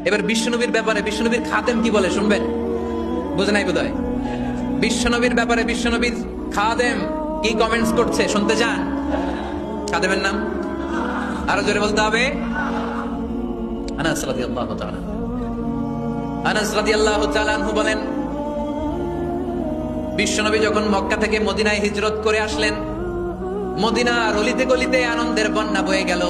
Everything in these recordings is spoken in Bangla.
এবার বিশ্বনবীর ব্যাপারে বিশ্বনবীর খাদেম কি বলে শুনবেন? বুঝে নাই বোধহয়। বিশ্বনবীর ব্যাপারে বিশ্বনবীর খাদেম কি কমেন্টস করছে শুনতে চান? খাদেমের নাম আরো জোরে বলতে হবে। আনাস রাদিয়াল্লাহু তাআলা, আনাস রাদিয়াল্লাহু তাআলা আনহু বলেন, বিশ্বনবী যখন মক্কা থেকে মদিনায় হিজরত করে আসলেন, মদিনার অলিতে গলিতে আনন্দের বন্যা বয়ে গেল।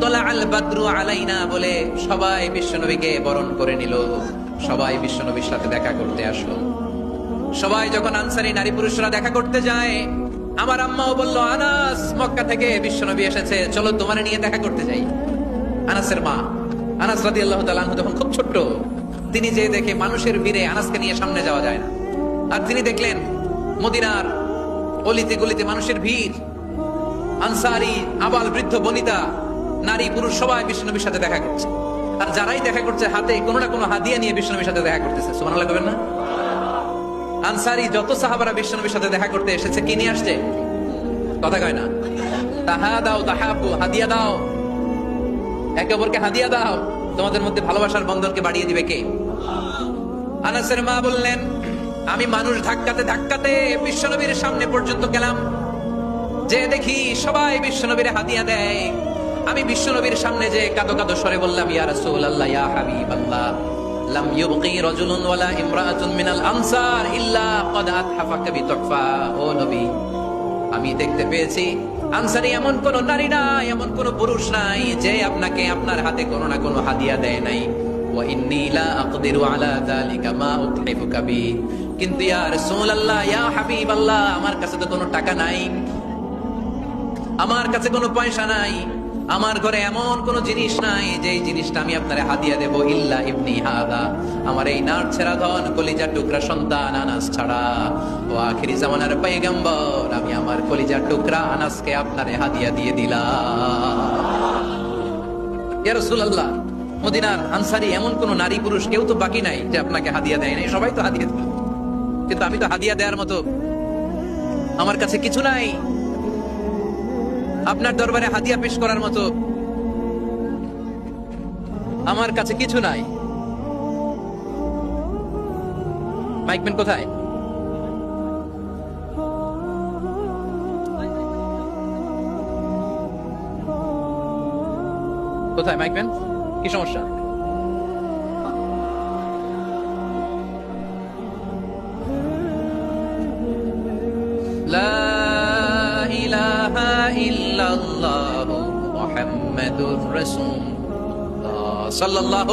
তলা আল বাদরু আলাইনা বলে সবাই বিশ্বনবীকে বরণ করে নিল, সবাই বিশ্বনবীর সাথে দেখা করতে আসলো। সবাই যখন আনসারী নারী পুরুষরা দেখা করতে যায়, আমার আম্মাও বলল, আনাস মক্কা থেকে বিশ্বনবী এসেছে, চলো তোমার নিয়ে দেখা করতে যাই। আনাসের মা আনাস রাদিয়াল্লাহু তাআলা আনহু তখন খুব ছোট্ট, তিনি যে দেখে মানুষের ভিড়ে আনাসকে নিয়ে সামনে যাওয়া যায় না, আর তিনি দেখলেন মদিনার অলিতে গলিতে মানুষের ভিড়, আনসারী আবাল বৃদ্ধ বনিতা নারী পুরুষ সবাই বিশ্বনবীর সাথে দেখা করছে, আর যারাই দেখা করছে হাতে কোনো না কোনো হাদিয়া নিয়ে বিশ্বনবীর সাথে দেখা করতেছে। সুবহানাল্লাহ কবেন না? আনসারী যত সাহাবারা বিশ্বনবীর সাথে দেখা করতে এসেছে কি নিয়ে আসছে? কথা কয় না? তাহা দাও, তাহাবু, হাদিয়া দাও, একে অপরকে হাদিয়া দাও, তোমাদের মধ্যে ভালোবাসার বন্ধনকে বাড়িয়ে দিবে কে? আনাসের মা বললেন, আমি মানুষ ধাক্কাতে ধাক্কাতে বিশ্বনবীর সামনে পর্যন্ত গেলাম, যে দেখি সবাই বিশ্বনবীর হাদিয়া দেয়। আমি বিশ্বনবীর সামনে যে কাঁদো কাঁদো স্বরে বললাম, ইয়া রাসূলুল্লাহ, ইয়া হাবিবাল্লাহ, লাম ইউবকি রাজুলুন ওয়ালা ইমরাআতুন মিনাল আনসার ইল্লা ক্বাদ আতহাফাকা বিতুহফা। ও নবী, আমি দেখতে পেয়েছি আনসারী এমন কোন নারী নাই, এমন কোন পুরুষ নাই যে আপনাকে আপনার হাতে কোনো না কোনো হাদিয়া দেয় নাই। ওয়া ইন্নী লা আকদিরু আলা যালিকা মা উতহিফুকা বি। কিন্তু ইয়া রাসূলুল্লাহ, ইয়া হাবিবাল্লাহ, আমার কাছে তো কোনো টাকা নাই, আমার কাছে কোনো পয়সা নাই, আমার ঘরে এমন কোন জিনিস নাই যে জিনিসটা আমি আপনারে হাদিয়া দেব, ইল্লা ইবনি হাদা, আমার এই নার ছেড়া ধন কলিজার টুকরা সন্তান আনাস ছাড়া। ও আখিরি জামানার পয়গম্বর, আমি আমার কলিজার টুকরা আনাসকে আপনারে হাদিয়া দিয়ে দিলাম। ইয়া রাসূলুল্লাহ, মদিনার আনসারী এমন কোন নারী পুরুষ কেউ তো বাকি নাই যে আপনাকে হাদিয়া দেয় নাই, সবাই তো হাদিয়া দিল, কিন্তু আমি তো হাদিয়া দেওয়ার মতো আমার কাছে কিছু নাই, আপনার দরবারে হাদিয়া পেশ করার মতো আমার কাছে কিছু নাই। মাইকম্যান কোথায়? কোথায় মাইকম্যান? কি সমস্যা? লা ইলাহা ইল্লাল্লাহু মুহাম্মাদুর রাসূলুল্লাহ সাল্লাল্লাহু